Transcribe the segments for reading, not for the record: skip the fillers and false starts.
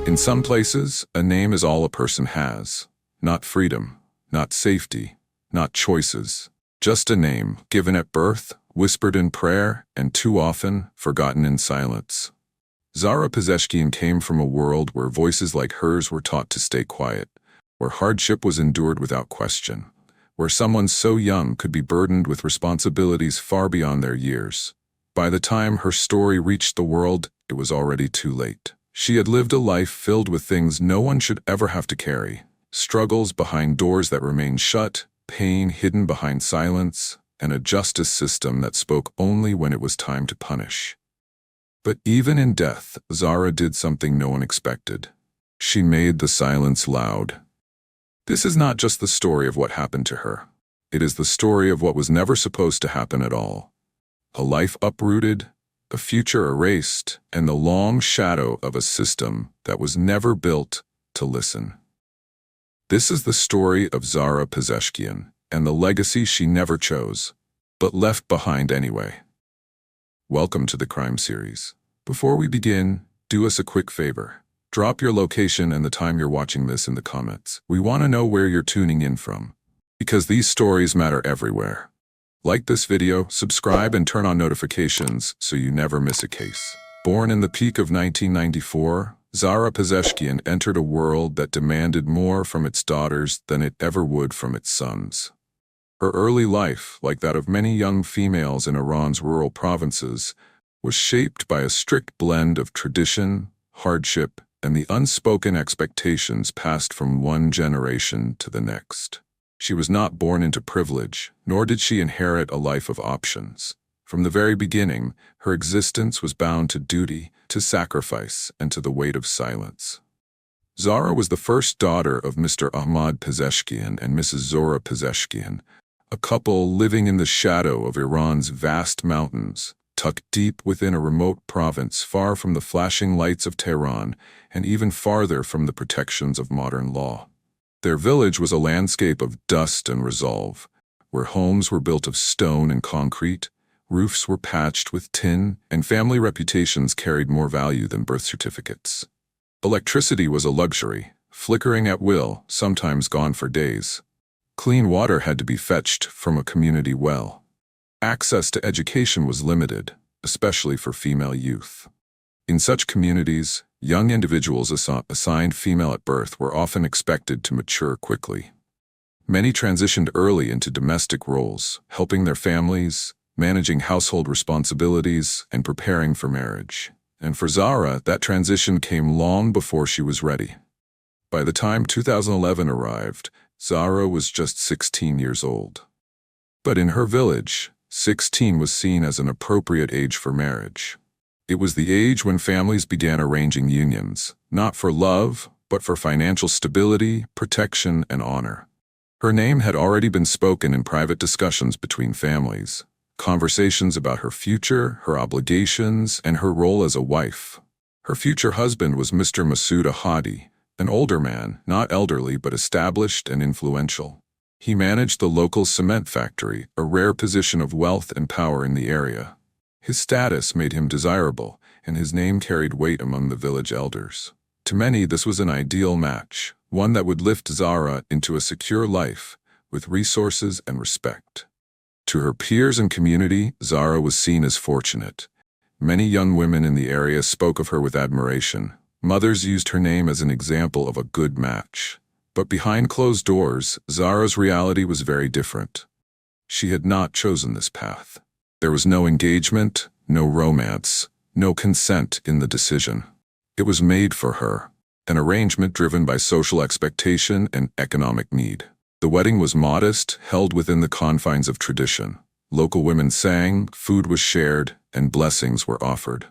In some places, a name is all a person has. Not freedom, not safety, not choices. Just a name, given at birth, whispered in prayer, and too often, forgotten in silence. Zahra Pezeshkian came from a world where voices like hers were taught to stay quiet, where hardship was endured without question, where someone so young could be burdened with responsibilities far beyond their years. By the time her story reached the world, it was already too late. She had lived a life filled with things no one should ever have to carry, struggles behind doors that remained shut, pain hidden behind silence, and a justice system that spoke only when it was time to punish. But even in death, Zahra did something no one expected. She made the silence loud. This is not just the story of what happened to her. It is the story of what was never supposed to happen at all. A life uprooted, a future erased, and the long shadow of a system that was never built to listen. This is the story of Zahra Pezeshkian and the legacy she never chose, but left behind anyway. Welcome to the crime series. Before we begin, do us a quick favor. Drop your location and the time you're watching this in the comments. We want to know where you're tuning in from, because these stories matter everywhere. Like this video, subscribe, and turn on notifications so you never miss a case. Born in the peak of 1994, Zahra Pezeshkian entered a world that demanded more from its daughters than it ever would from its sons. Her early life, like that of many young females in Iran's rural provinces, was shaped by a strict blend of tradition, hardship, and the unspoken expectations passed from one generation to the next. She was not born into privilege, nor did she inherit a life of options. From the very beginning, her existence was bound to duty, to sacrifice, and to the weight of silence. Zahra was the first daughter of Mr. Ahmad Pezeshkian and Mrs. Zahra Pezeshkian, a couple living in the shadow of Iran's vast mountains, tucked deep within a remote province far from the flashing lights of Tehran and even farther from the protections of modern law. Their village was a landscape of dust and resolve, where homes were built of stone and concrete, roofs were patched with tin, and family reputations carried more value than birth certificates. Electricity was a luxury, flickering at will, sometimes gone for days. Clean water had to be fetched from a community well. Access to education was limited, especially for female youth. In such communities, young individuals assigned female at birth were often expected to mature quickly. Many transitioned early into domestic roles, helping their families, managing household responsibilities, and preparing for marriage. And for Zahra, that transition came long before she was ready. By the time 2011 arrived, Zahra was just 16 years old. But in her village, 16 was seen as an appropriate age for marriage. It was the age when families began arranging unions, not for love, but for financial stability, protection, and honor. Her name had already been spoken in private discussions between families, conversations about her future, her obligations, and her role as a wife. Her future husband was Mr. Masoud Ahadi, an older man, not elderly but established and influential. He managed the local cement factory, a rare position of wealth and power in the area. His status made him desirable, and his name carried weight among the village elders. To many, this was an ideal match, one that would lift Zahra into a secure life, with resources and respect. To her peers and community, Zahra was seen as fortunate. Many young women in the area spoke of her with admiration. Mothers used her name as an example of a good match. But behind closed doors, Zahra's reality was very different. She had not chosen this path. There was no engagement, no romance, no consent in the decision. It was made for her, an arrangement driven by social expectation and economic need. The wedding was modest, held within the confines of tradition. Local women sang, food was shared, and blessings were offered.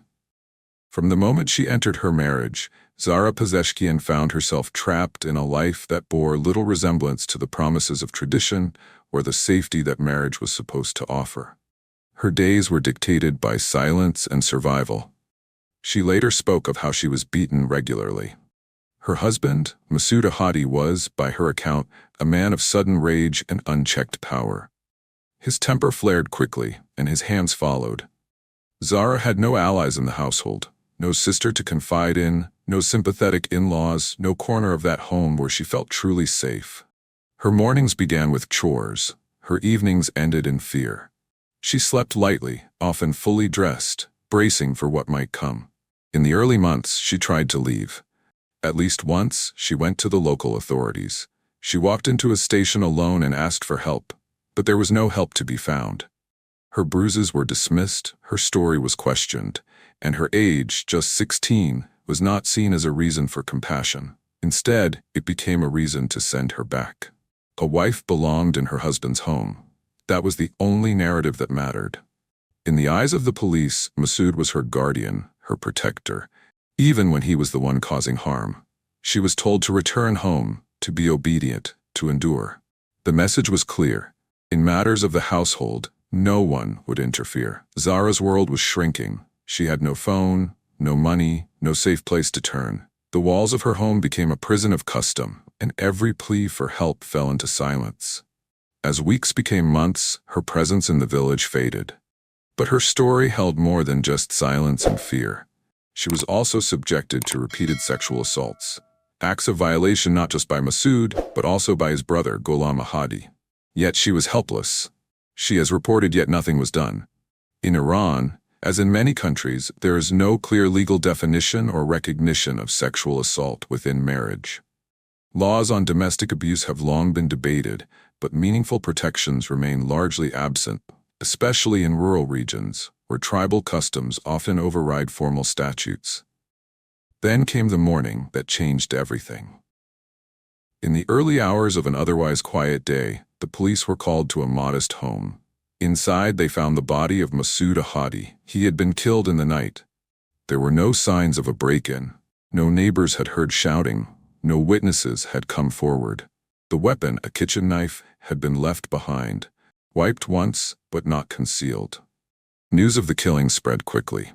From the moment she entered her marriage, Zahra Pezeshkian found herself trapped in a life that bore little resemblance to the promises of tradition or the safety that marriage was supposed to offer. Her days were dictated by silence and survival. She later spoke of how she was beaten regularly. Her husband, Masoud Ahadi, was, by her account, a man of sudden rage and unchecked power. His temper flared quickly, and his hands followed. Zahra had no allies in the household, no sister to confide in, No sympathetic in-laws, no corner of that home where she felt truly safe. Her mornings began with chores. Her evenings ended in fear. She slept lightly, often fully dressed, bracing for what might come. In the early months, she tried to leave. At least once, she went to the local authorities. She walked into a station alone and asked for help, but there was no help to be found. Her bruises were dismissed, her story was questioned, and her age, just 16, was not seen as a reason for compassion. Instead, it became a reason to send her back. A wife belonged in her husband's home. That was the only narrative that mattered. In the eyes of the police, Masood was her guardian, her protector, even when he was the one causing harm. She was told to return home, to be obedient, to endure. The message was clear. In matters of the household, no one would interfere. Zahra's world was shrinking. She had no phone, no money, no safe place to turn. The walls of her home became a prison of custom, and every plea for help fell into silence. As weeks became months, her presence in the village faded. But her story held more than just silence and fear. She was also subjected to repeated sexual assaults, acts of violation not just by Masood, but also by his brother, Ghulam Ahadi. Yet she was helpless. She has reported, yet nothing was done. In Iran, as in many countries, there is no clear legal definition or recognition of sexual assault within marriage. Laws on domestic abuse have long been debated, but meaningful protections remain largely absent, especially in rural regions, where tribal customs often override formal statutes. Then came the morning that changed everything. In the early hours of an otherwise quiet day, the police were called to a modest home. Inside, they found the body of Masood Ahadi. He had been killed in the night. There were no signs of a break-in. No neighbors had heard shouting. No witnesses had come forward. The weapon, a kitchen knife, had been left behind, wiped once, but not concealed. News of the killing spread quickly.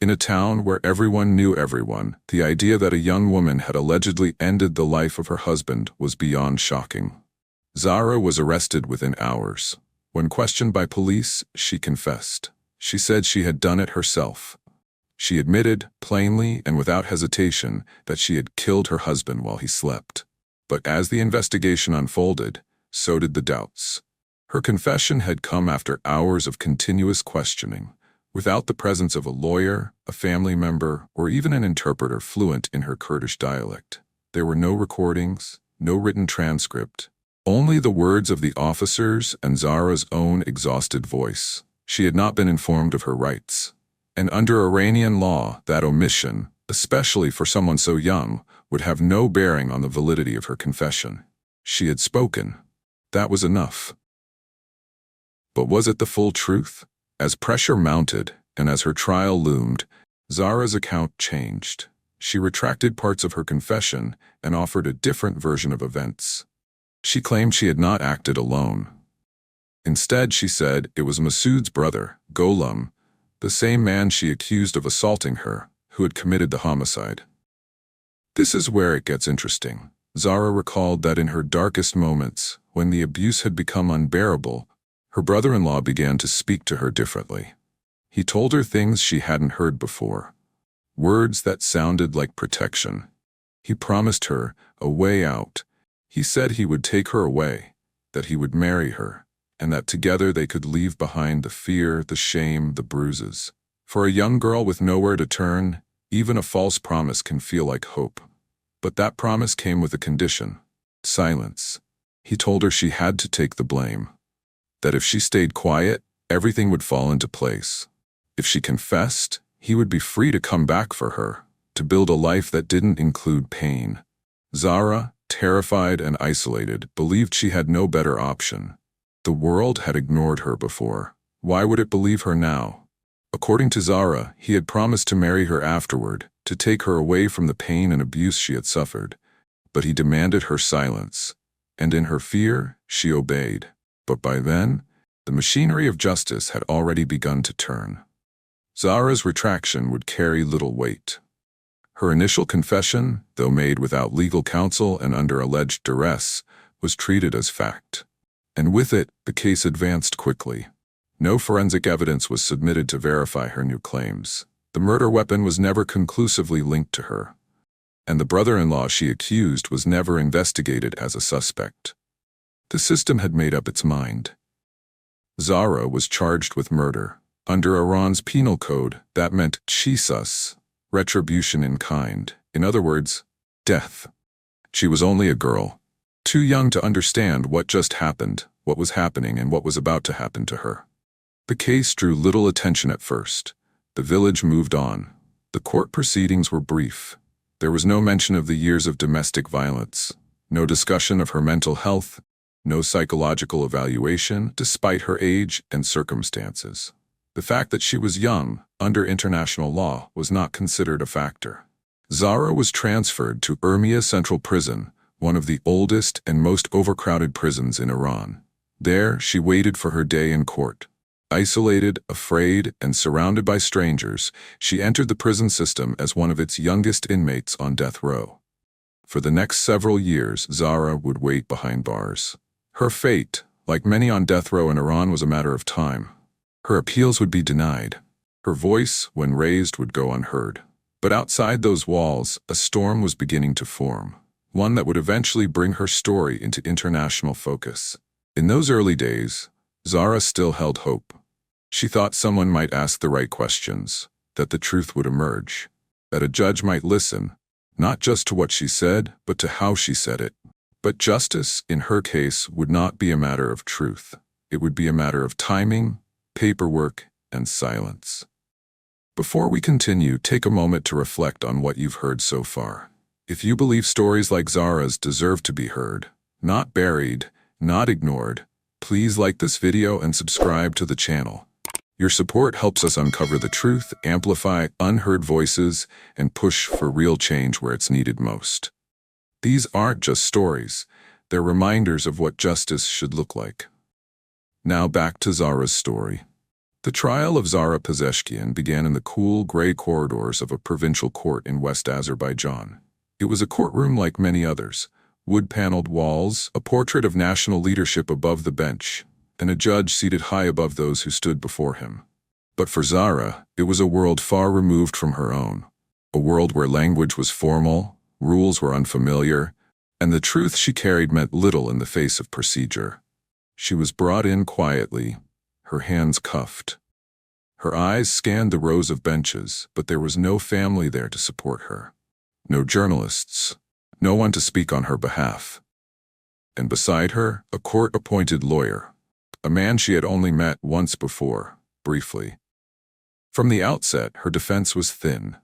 In a town where everyone knew everyone, the idea that a young woman had allegedly ended the life of her husband was beyond shocking. Zahra was arrested within hours. When questioned by police, she confessed. She said she had done it herself. She admitted, plainly and without hesitation, that she had killed her husband while he slept. But as the investigation unfolded, so did the doubts. Her confession had come after hours of continuous questioning, without the presence of a lawyer, a family member, or even an interpreter fluent in her Kurdish dialect. There were no recordings, no written transcript, only the words of the officers and Zahra's own exhausted voice. She had not been informed of her rights. And under Iranian law, that omission, especially for someone so young, would have no bearing on the validity of her confession. She had spoken. That was enough. But was it the full truth? As pressure mounted, and as her trial loomed, Zahra's account changed. She retracted parts of her confession and offered a different version of events. She claimed she had not acted alone. Instead, she said it was Masood's brother, Ghulam, the same man she accused of assaulting her, who had committed the homicide. This is where it gets interesting. Zahra recalled that in her darkest moments, when the abuse had become unbearable, her brother-in-law began to speak to her differently. He told her things she hadn't heard before, words that sounded like protection. He promised her a way out. He said he would take her away, that he would marry her, and that together they could leave behind the fear, the shame, the bruises. For a young girl with nowhere to turn, even a false promise can feel like hope. But that promise came with a condition: silence. He told her she had to take the blame, that if she stayed quiet, everything would fall into place. If she confessed, he would be free to come back for her, to build a life that didn't include pain. Zahra, terrified and isolated, believed she had no better option. The world had ignored her before. Why would it believe her now? According to Zahra, he had promised to marry her afterward, to take her away from the pain and abuse she had suffered. But he demanded her silence, and in her fear, she obeyed. But by then, the machinery of justice had already begun to turn. Zahra's retraction would carry little weight. Her initial confession, though made without legal counsel and under alleged duress, was treated as fact. And with it, the case advanced quickly. No forensic evidence was submitted to verify her new claims. The murder weapon was never conclusively linked to her. and the brother-in-law she accused was never investigated as a suspect. The system had made up its mind. Zahra was charged with murder. Under Iran's penal code, that meant qisas, retribution in kind. In other words, death. She was only a girl, too young to understand what just happened, what was happening, and what was about to happen to her. The case drew little attention at first. The village moved on. The court proceedings were brief. There was no mention of the years of domestic violence, no discussion of her mental health, no psychological evaluation, despite her age and circumstances. The fact that she was young, under international law, was not considered a factor. Zahra was transferred to Urmia Central Prison, one of the oldest and most overcrowded prisons in Iran. There, she waited for her day in court. Isolated, afraid, and surrounded by strangers, she entered the prison system as one of its youngest inmates on death row. For the next several years, Zahra would wait behind bars. Her fate, like many on death row in Iran, was a matter of time. Her appeals would be denied. Her voice, when raised, would go unheard. But outside those walls, a storm was beginning to form, one that would eventually bring her story into international focus. In those early days, Zahra still held hope. She thought someone might ask the right questions, that the truth would emerge, that a judge might listen, not just to what she said, but to how she said it. But justice, in her case, would not be a matter of truth. It would be a matter of timing, paperwork, and silence. Before we continue, take a moment to reflect on what you've heard so far. If you believe stories like Zahra's deserve to be heard, not buried, not ignored, please like this video and subscribe to the channel. Your support helps us uncover the truth, amplify unheard voices, and push for real change where it's needed most. These aren't just stories, they're reminders of what justice should look like. Now back to Zahra's story. The trial of Zahra Pezeshkian began in the cool, gray corridors of a provincial court in West Azerbaijan. It was a courtroom like many others. Wood-paneled walls, a portrait of national leadership above the bench, and a judge seated high above those who stood before him. But for Zahra, it was a world far removed from her own. A world where language was formal, rules were unfamiliar, and the truth she carried meant little in the face of procedure. She was brought in quietly, her hands cuffed. Her eyes scanned the rows of benches, but there was no family there to support her. No journalists, no one to speak on her behalf. And beside her, a court-appointed lawyer, a man she had only met once before, briefly. From the outset, her defense was thin.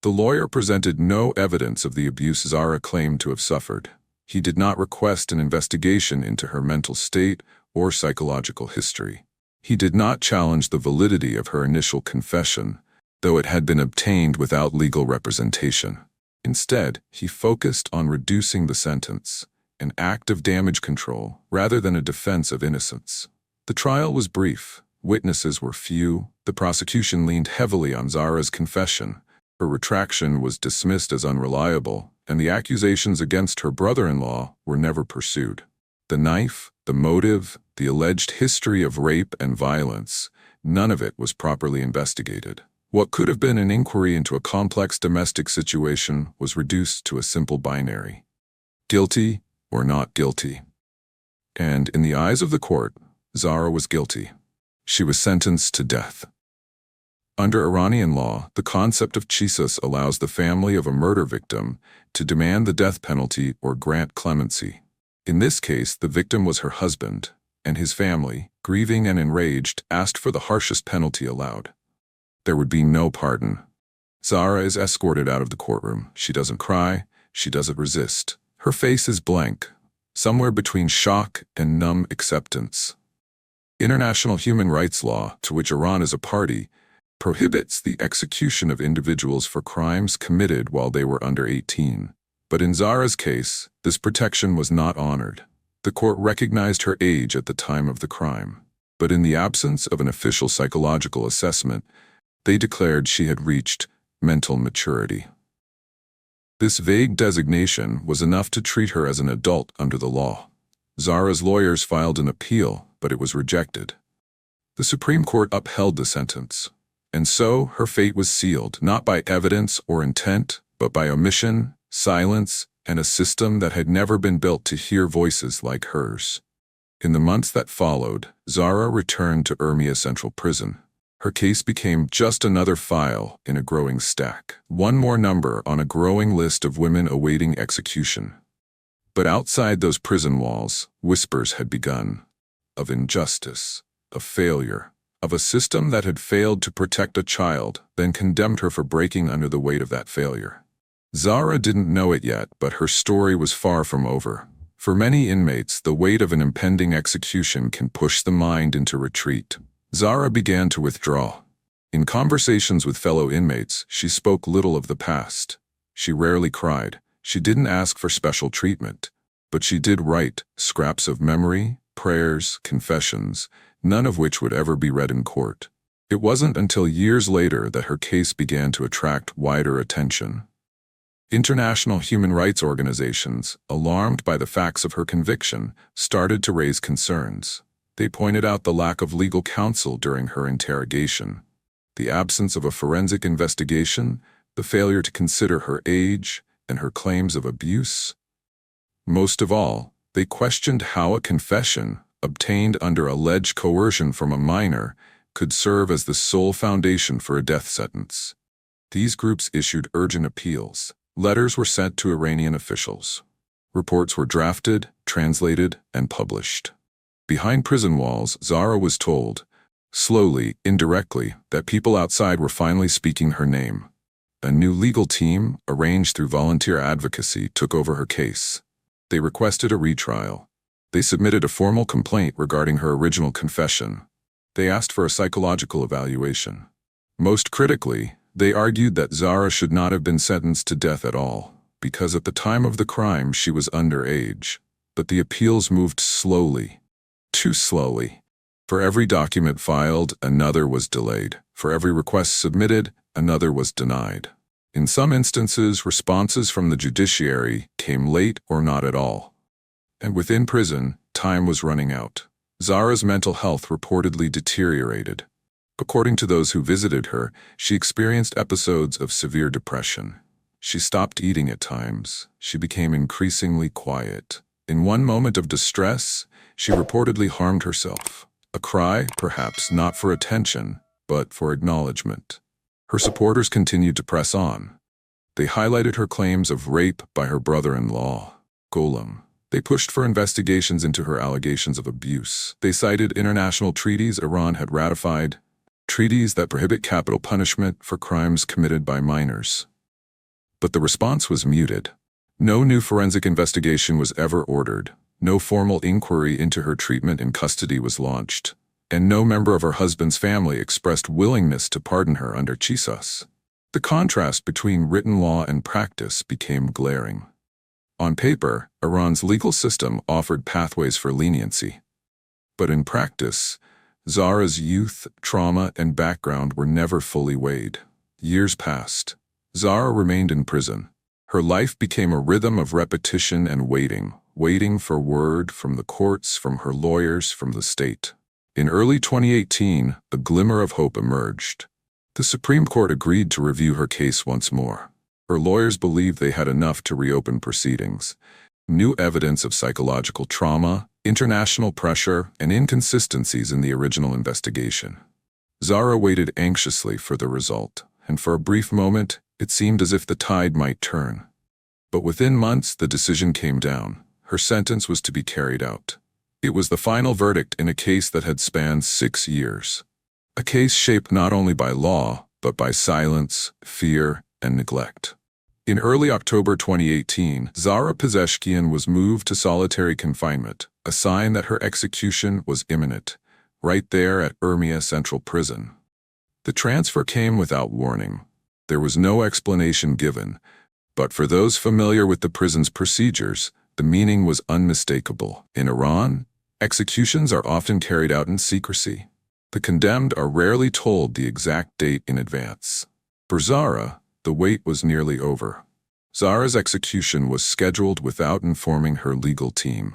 The lawyer presented no evidence of the abuse Zahra claimed to have suffered. He did not request an investigation into her mental state or psychological history. He did not challenge the validity of her initial confession, though it had been obtained without legal representation. Instead, he focused on reducing the sentence, an act of damage control rather than a defense of innocence. The trial was brief. Witnesses were few. The prosecution leaned heavily on Zahra's confession. Her retraction was dismissed as unreliable, and the accusations against her brother-in-law were never pursued. The knife, the motive, the alleged history of rape and violence, none of it was properly investigated. What could have been an inquiry into a complex domestic situation was reduced to a simple binary: guilty or not guilty. And in the eyes of the court, Zahra was guilty. She was sentenced to death. Under Iranian law, the concept of qisas allows the family of a murder victim to demand the death penalty or grant clemency. In this case, the victim was her husband, and his family, grieving and enraged, asked for the harshest penalty allowed. There would be no pardon. Zahra is escorted out of the courtroom. She doesn't cry, she doesn't resist. Her face is blank, somewhere between shock and numb acceptance. International human rights law, to which Iran is a party, prohibits the execution of individuals for crimes committed while they were under 18. But in Zahra's case, this protection was not honored. The court recognized her age at the time of the crime, but in the absence of an official psychological assessment, they declared she had reached mental maturity. This vague designation was enough to treat her as an adult under the law. Zahra's lawyers filed an appeal, but it was rejected. The Supreme Court upheld the sentence, and so her fate was sealed, not by evidence or intent, but by omission silence, and a system that had never been built to hear voices like hers. In the months that followed, Zahra returned to Urmia Central Prison. Her case became just another file in a growing stack, one more number on a growing list of women awaiting execution. But outside those prison walls, whispers had begun. Of injustice, of failure, of a system that had failed to protect a child, then condemned her for breaking under the weight of that failure. Zahra didn't know it yet, but her story was far from over. For many inmates, the weight of an impending execution can push the mind into retreat. Zahra began to withdraw. In conversations with fellow inmates, she spoke little of the past. She rarely cried. She didn't ask for special treatment. But she did write scraps of memory, prayers, confessions, none of which would ever be read in court. It wasn't until years later that her case began to attract wider attention. International human rights organizations, alarmed by the facts of her conviction, started to raise concerns. They pointed out the lack of legal counsel during her interrogation, the absence of a forensic investigation, the failure to consider her age, and her claims of abuse. Most of all, they questioned how a confession, obtained under alleged coercion from a minor, could serve as the sole foundation for a death sentence. These groups issued urgent appeals. Letters were sent to Iranian officials. Reports were drafted, translated, and published. Behind prison walls, Zahra was told, slowly, indirectly, that people outside were finally speaking her name. A new legal team, arranged through volunteer advocacy, took over her case. They requested a retrial. They submitted a formal complaint regarding her original confession. They asked for a psychological evaluation. Most critically, they argued that Zahra should not have been sentenced to death at all, because at the time of the crime she was underage. But the appeals moved slowly. Too slowly. For every document filed, another was delayed. For every request submitted, another was denied. In some instances, responses from the judiciary came late or not at all. And within prison, time was running out. Zahra's mental health reportedly deteriorated. According to those who visited her, she experienced episodes of severe depression. She stopped eating at times. She became increasingly quiet. In one moment of distress, she reportedly harmed herself. A cry, perhaps not for attention, but for acknowledgement. Her supporters continued to press on. They highlighted her claims of rape by her brother-in-law, Gholam. They pushed for investigations into her allegations of abuse. They cited international treaties Iran had ratified, treaties that prohibit capital punishment for crimes committed by minors. But the response was muted. No new forensic investigation was ever ordered. No formal inquiry into her treatment in custody was launched, and no member of her husband's family expressed willingness to pardon her under Qisas. The contrast between written law and practice became glaring. On paper, Iran's legal system offered pathways for leniency. But in practice, Zahra's youth, trauma, and background were never fully weighed. Years passed. Zahra remained in prison. Her life became a rhythm of repetition and waiting for word from the courts, from her lawyers, from the state. In early 2018, a glimmer of hope emerged. The Supreme Court agreed to review her case once more. Her lawyers believed they had enough to reopen proceedings. New evidence of psychological trauma, international pressure, and inconsistencies in the original investigation. Zahra waited anxiously for the result, and for a brief moment, it seemed as if the tide might turn. But within months, the decision came down. Her sentence was to be carried out. It was the final verdict in a case that had spanned 6 years. A case shaped not only by law, but by silence, fear, and neglect. In early October 2018, Zahra Pezeshkian was moved to solitary confinement, a sign that her execution was imminent, right there at Urmia Central Prison. The transfer came without warning. There was no explanation given, but for those familiar with the prison's procedures, the meaning was unmistakable. In Iran, executions are often carried out in secrecy. The condemned are rarely told the exact date in advance. For Zahra, the wait was nearly over. Zahra's execution was scheduled without informing her legal team.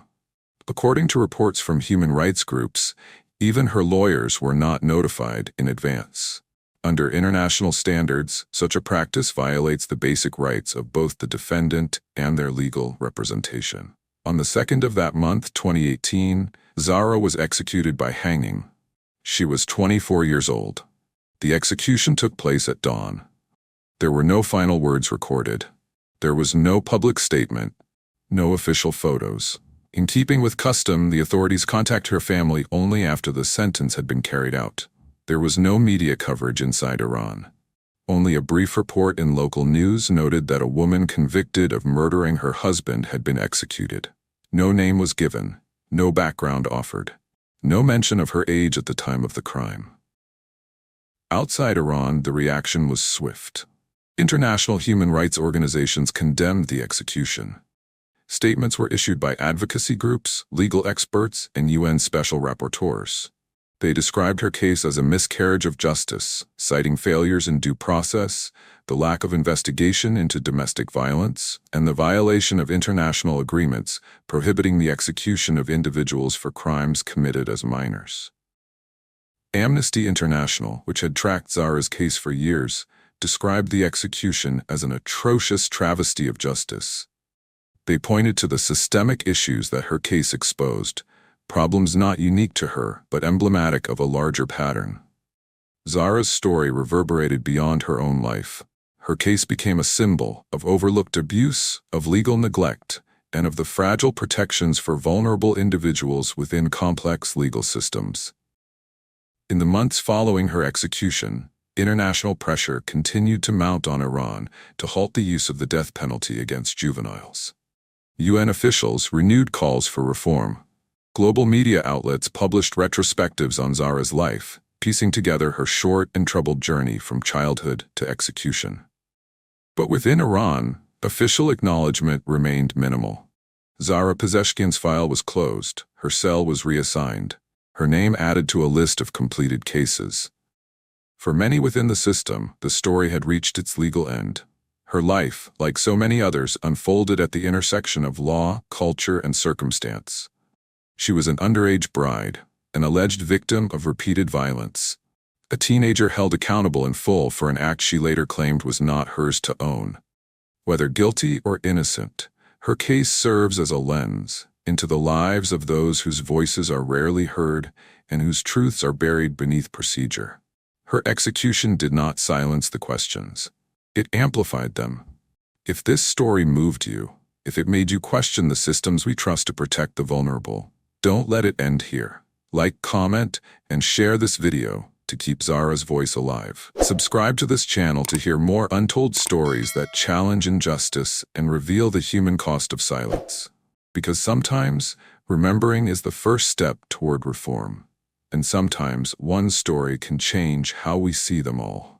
According to reports from human rights groups, even her lawyers were not notified in advance. Under international standards, such a practice violates the basic rights of both the defendant and their legal representation. On the 2nd of that month, 2018, Zahra was executed by hanging. She was 24 years old. The execution took place at dawn. There were no final words recorded. There was no public statement, no official photos. In keeping with custom, the authorities contacted her family only after the sentence had been carried out. There was no media coverage inside Iran. Only a brief report in local news noted that a woman convicted of murdering her husband had been executed. No name was given, no background offered, no mention of her age at the time of the crime. Outside Iran, the reaction was swift. International human rights organizations condemned the execution. Statements were issued by advocacy groups, legal experts, and UN special rapporteurs. They described her case as a miscarriage of justice, citing failures in due process, the lack of investigation into domestic violence, and the violation of international agreements prohibiting the execution of individuals for crimes committed as minors. Amnesty International, which had tracked Zahra's case for years, described the execution as an atrocious travesty of justice. They pointed to the systemic issues that her case exposed, problems not unique to her, but emblematic of a larger pattern. Zahra's story reverberated beyond her own life. Her case became a symbol of overlooked abuse, of legal neglect, and of the fragile protections for vulnerable individuals within complex legal systems. In the months following her execution, international pressure continued to mount on Iran to halt the use of the death penalty against juveniles. UN officials renewed calls for reform. Global media outlets published retrospectives on Zahra's life, piecing together her short and troubled journey from childhood to execution. But within Iran, official acknowledgement remained minimal. Zahra Pezeshkian's file was closed, her cell was reassigned, her name added to a list of completed cases. For many within the system, the story had reached its legal end. Her life, like so many others, unfolded at the intersection of law, culture, and circumstance. She was an underage bride, an alleged victim of repeated violence, a teenager held accountable in full for an act she later claimed was not hers to own. Whether guilty or innocent, her case serves as a lens into the lives of those whose voices are rarely heard and whose truths are buried beneath procedure. Her execution did not silence the questions. It amplified them. If this story moved you, if it made you question the systems we trust to protect the vulnerable, don't let it end here. Like, comment, and share this video to keep Zahra's voice alive. Subscribe to this channel to hear more untold stories that challenge injustice and reveal the human cost of silence. Because sometimes, remembering is the first step toward reform. And sometimes, one story can change how we see them all.